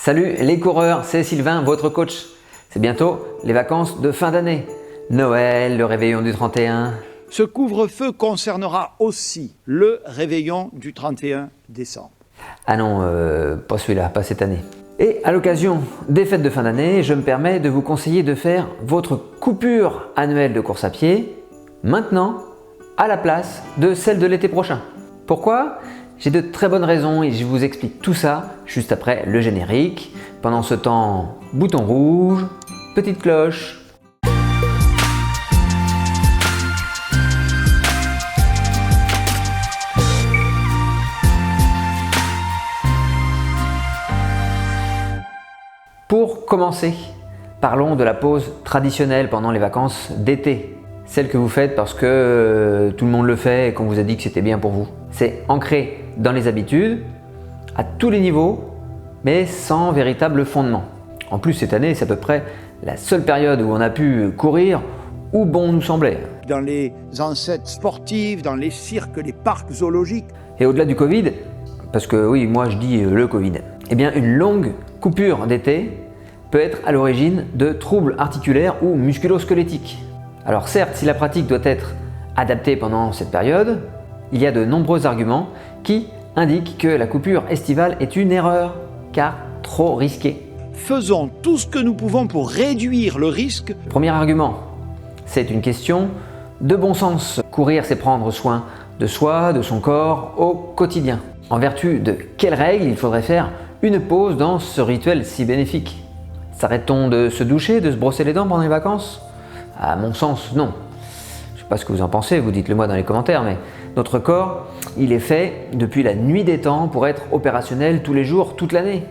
Salut les coureurs, c'est Sylvain, votre coach. C'est bientôt les vacances de fin d'année. Noël, le réveillon du 31. Ce couvre-feu concernera aussi le réveillon du 31 décembre. Ah non, pas celui-là, pas cette année. Et à l'occasion des fêtes de fin d'année, je me permets de vous conseiller de faire votre coupure annuelle de course à pied maintenant à la place de celle de l'été prochain. Pourquoi ? J'ai de très bonnes raisons et je vous explique tout ça juste après le générique. Pendant ce temps, bouton rouge, petite cloche. Pour commencer, parlons de la pause traditionnelle pendant les vacances d'été. Celle que vous faites parce que tout le monde le fait et qu'on vous a dit que c'était bien pour vous. C'est ancré dans les habitudes, à tous les niveaux, mais sans véritable fondement. En plus, cette année, c'est à peu près la seule période où on a pu courir où bon nous semblait. Dans les enceintes sportives, dans les cirques, les parcs zoologiques. Et au-delà du Covid, parce que oui, moi je dis le Covid, eh bien une longue coupure d'été peut être à l'origine de troubles articulaires ou musculo-squelettiques. Alors certes, si la pratique doit être adaptée pendant cette période, il y a de nombreux arguments qui indiquent que la coupure estivale est une erreur, car trop risquée. Faisons tout ce que nous pouvons pour réduire le risque. Premier argument, c'est une question de bon sens. Courir, c'est prendre soin de soi, de son corps au quotidien. En vertu de quelles règles il faudrait faire une pause dans ce rituel si bénéfique? S'arrête-t-on de se doucher, de se brosser les dents pendant les vacances? À mon sens, non. Je ne sais pas ce que vous en pensez, vous dites-le moi dans les commentaires, mais notre corps, il est fait depuis la nuit des temps pour être opérationnel tous les jours, toute l'année.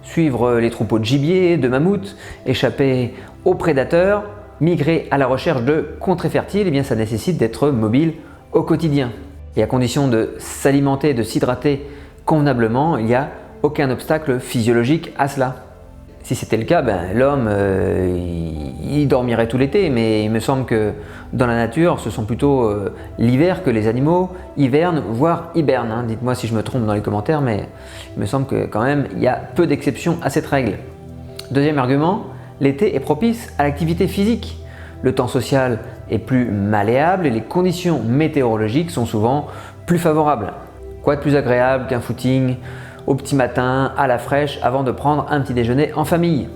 Suivre les troupeaux de gibier, de mammouths, échapper aux prédateurs, migrer à la recherche de contrées fertiles, eh bien ça nécessite d'être mobile au quotidien. Et à condition de s'alimenter, de s'hydrater convenablement, il n'y a aucun obstacle physiologique à cela. Si c'était le cas, l'homme il dormirait tout l'été, mais il me semble que dans la nature, ce sont plutôt l'hiver que les animaux hivernent, voire hibernent. Dites-moi si je me trompe dans les commentaires, mais il me semble que quand même, il y a peu d'exceptions à cette règle. Deuxième argument, l'été est propice à l'activité physique. Le temps social est plus malléable et les conditions météorologiques sont souvent plus favorables. Quoi de plus agréable qu'un footing au petit matin, à la fraîche, avant de prendre un petit déjeuner en famille?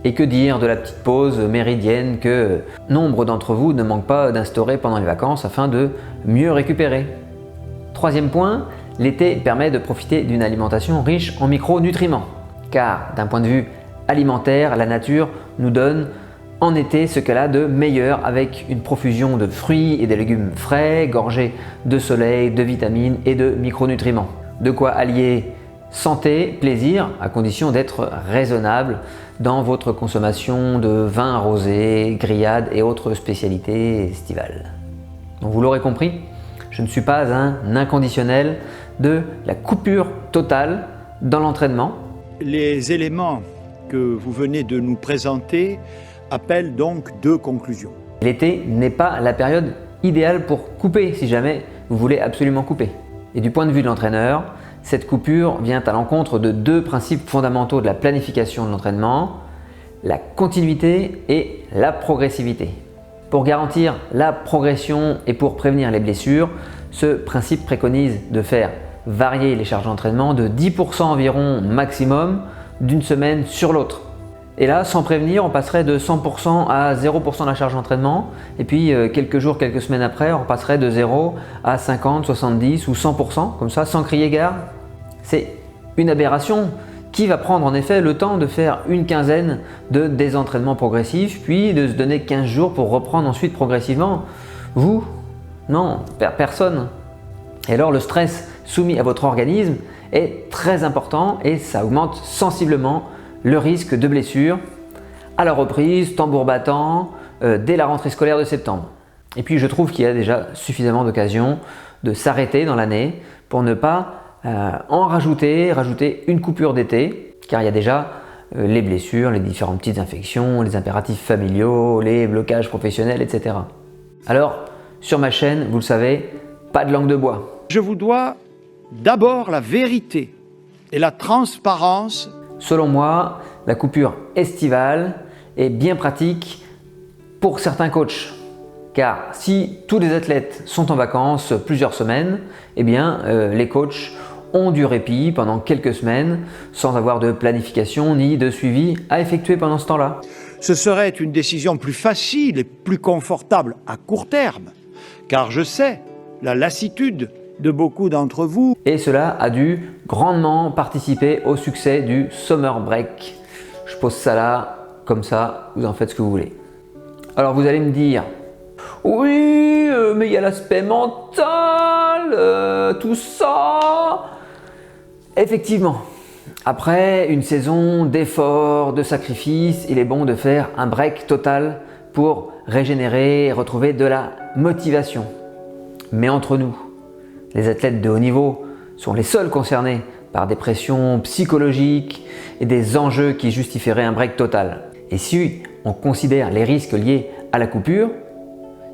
Et que dire de la petite pause méridienne que nombre d'entre vous ne manquent pas d'instaurer pendant les vacances afin de mieux récupérer? Troisième point, l'été permet de profiter d'une alimentation riche en micronutriments. Car d'un point de vue alimentaire, la nature nous donne en été ce qu'elle a de meilleur avec une profusion de fruits et de légumes frais, gorgés de soleil, de vitamines et de micronutriments. De quoi allier santé, plaisir, à condition d'être raisonnable dans votre consommation de vin rosé, grillades et autres spécialités estivales. Donc vous l'aurez compris, je ne suis pas un inconditionnel de la coupure totale dans l'entraînement. Les éléments que vous venez de nous présenter appellent donc deux conclusions. L'été n'est pas la période idéale pour couper si jamais vous voulez absolument couper. Et du point de vue de l'entraîneur, cette coupure vient à l'encontre de deux principes fondamentaux de la planification de l'entraînement, la continuité et la progressivité. Pour garantir la progression et pour prévenir les blessures, ce principe préconise de faire varier les charges d'entraînement de 10% environ maximum d'une semaine sur l'autre. Et là, sans prévenir, on passerait de 100% à 0% de la charge d'entraînement. Et puis, quelques jours, quelques semaines après, on passerait de 0 à 50, 70 ou 100%, comme ça, sans crier gare. C'est une aberration qui va prendre en effet le temps de faire une quinzaine de désentraînements progressifs, puis de se donner 15 jours pour reprendre ensuite progressivement. Vous? Non, personne. Et alors, le stress soumis à votre organisme est très important et ça augmente sensiblement le risque de blessure à la reprise, tambour battant, dès la rentrée scolaire de septembre. Et puis je trouve qu'il y a déjà suffisamment d'occasions de s'arrêter dans l'année pour ne pas en rajouter une coupure d'été, car il y a déjà les blessures, les différentes petites infections, les impératifs familiaux, les blocages professionnels, etc. Alors, sur ma chaîne, vous le savez, pas de langue de bois. Je vous dois d'abord la vérité et la transparence. Selon moi, la coupure estivale est bien pratique pour certains coachs. Car si tous les athlètes sont en vacances plusieurs semaines, eh bien les coachs ont du répit pendant quelques semaines sans avoir de planification ni de suivi à effectuer pendant ce temps-là. Ce serait une décision plus facile et plus confortable à court terme, car je sais la lassitude de beaucoup d'entre vous. Et cela a dû grandement participer au succès du Summer Break. Je pose ça là, comme ça, vous en faites ce que vous voulez. Alors vous allez me dire, oui, mais il y a l'aspect mental, tout ça. Effectivement, après une saison d'efforts, de sacrifices, il est bon de faire un break total pour régénérer et retrouver de la motivation. Mais entre nous, les athlètes de haut niveau sont les seuls concernés par des pressions psychologiques et des enjeux qui justifieraient un break total. Et si on considère les risques liés à la coupure,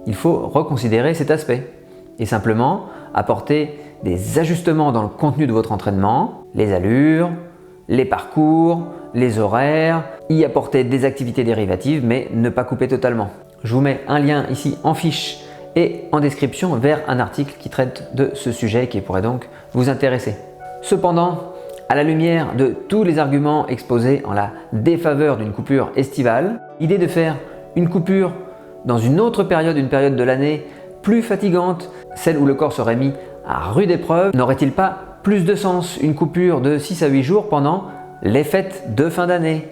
il faut reconsidérer cet aspect et simplement apporter des ajustements dans le contenu de votre entraînement, les allures, les parcours, les horaires, y apporter des activités dérivatives mais ne pas couper totalement. Je vous mets un lien ici en fiche et en description vers un article qui traite de ce sujet qui pourrait donc vous intéresser. Cependant, à la lumière de tous les arguments exposés en la défaveur d'une coupure estivale, l'idée de faire une coupure dans une autre période, une période de l'année plus fatigante, celle où le corps serait mis à rude épreuve, n'aurait-il pas plus de sens une coupure de 6 à 8 jours pendant les fêtes de fin d'année?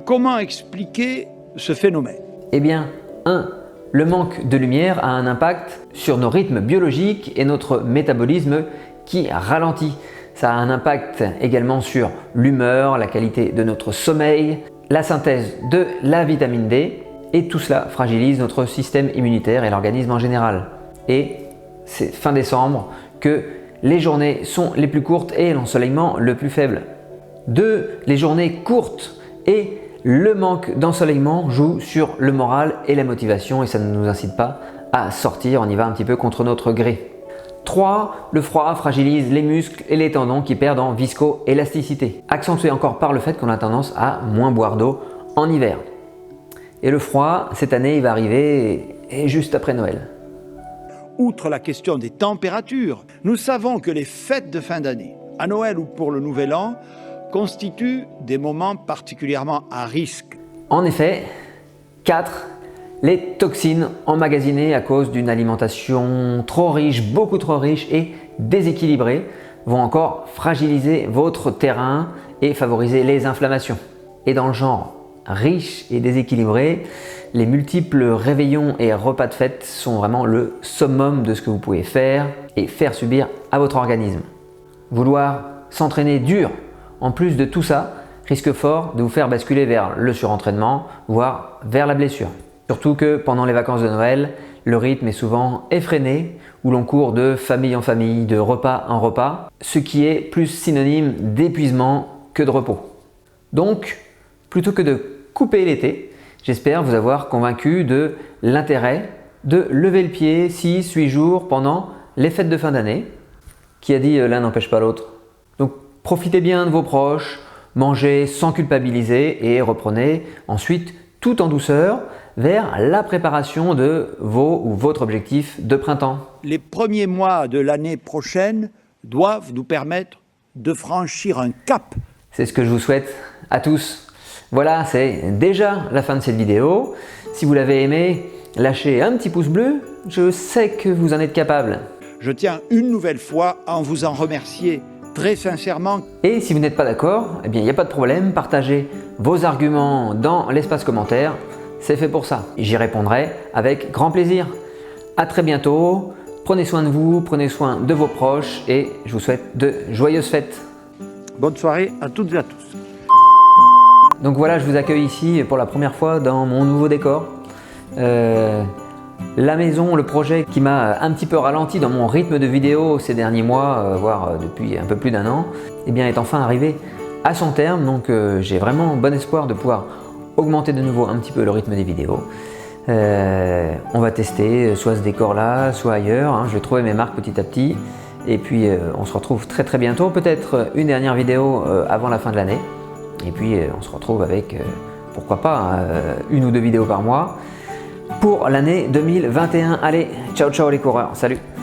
Comment expliquer ce phénomène? Eh bien, 1. Le manque de lumière a un impact sur nos rythmes biologiques et notre métabolisme qui ralentit. Ça a un impact également sur l'humeur, la qualité de notre sommeil, la synthèse de la vitamine D et tout cela fragilise notre système immunitaire et l'organisme en général. Et c'est fin décembre que les journées sont les plus courtes et l'ensoleillement le plus faible. 2. Les journées courtes et le manque d'ensoleillement joue sur le moral et la motivation et ça ne nous incite pas à sortir, on y va un petit peu contre notre gré. 3. Le froid fragilise les muscles et les tendons qui perdent en visco-élasticité, accentué encore par le fait qu'on a tendance à moins boire d'eau en hiver. Et le froid, cette année, il va arriver juste après Noël. Outre la question des températures, nous savons que les fêtes de fin d'année, à Noël ou pour le Nouvel An, constituent des moments particulièrement à risque. En effet, 4. Les toxines emmagasinées à cause d'une alimentation trop riche, beaucoup trop riche et déséquilibrée vont encore fragiliser votre terrain et favoriser les inflammations. Et dans le genre riche et déséquilibré, les multiples réveillons et repas de fête sont vraiment le summum de ce que vous pouvez faire et faire subir à votre organisme. Vouloir s'entraîner dur en plus de tout ça risque fort de vous faire basculer vers le surentraînement, voire vers la blessure. Surtout que pendant les vacances de Noël, le rythme est souvent effréné, où l'on court de famille en famille, de repas en repas, ce qui est plus synonyme d'épuisement que de repos. Donc, plutôt que de couper l'été, j'espère vous avoir convaincu de l'intérêt de lever le pied 6-8 jours pendant les fêtes de fin d'année. Qui a dit l'un n'empêche pas l'autre. Donc profitez bien de vos proches, mangez sans culpabiliser et reprenez ensuite tout en douceur vers la préparation de vos ou votre objectif de printemps. Les premiers mois de l'année prochaine doivent nous permettre de franchir un cap. C'est ce que je vous souhaite à tous. Voilà, c'est déjà la fin de cette vidéo. Si vous l'avez aimé, lâchez un petit pouce bleu, je sais que vous en êtes capable. Je tiens une nouvelle fois à vous en remercier très sincèrement. Et si vous n'êtes pas d'accord, eh bien il n'y a pas de problème, partagez vos arguments dans l'espace commentaire, c'est fait pour ça. J'y répondrai avec grand plaisir. À très bientôt, prenez soin de vous, prenez soin de vos proches et je vous souhaite de joyeuses fêtes. Bonne soirée à toutes et à tous. Donc voilà, je vous accueille ici pour la première fois dans mon nouveau décor. La maison, le projet qui m'a un petit peu ralenti dans mon rythme de vidéo ces derniers mois, voire depuis un peu plus d'1 an, eh bien, est enfin arrivé à son terme. Donc j'ai vraiment bon espoir de pouvoir augmenter de nouveau un petit peu le rythme des vidéos. On va tester soit ce décor-là, soit ailleurs. Hein. Je vais trouver mes marques petit à petit. Et puis on se retrouve très bientôt, peut-être une dernière vidéo avant la fin de l'année. Et puis on se retrouve avec, pourquoi pas, une ou deux vidéos par mois pour l'année 2021. Allez, ciao ciao les coureurs, salut!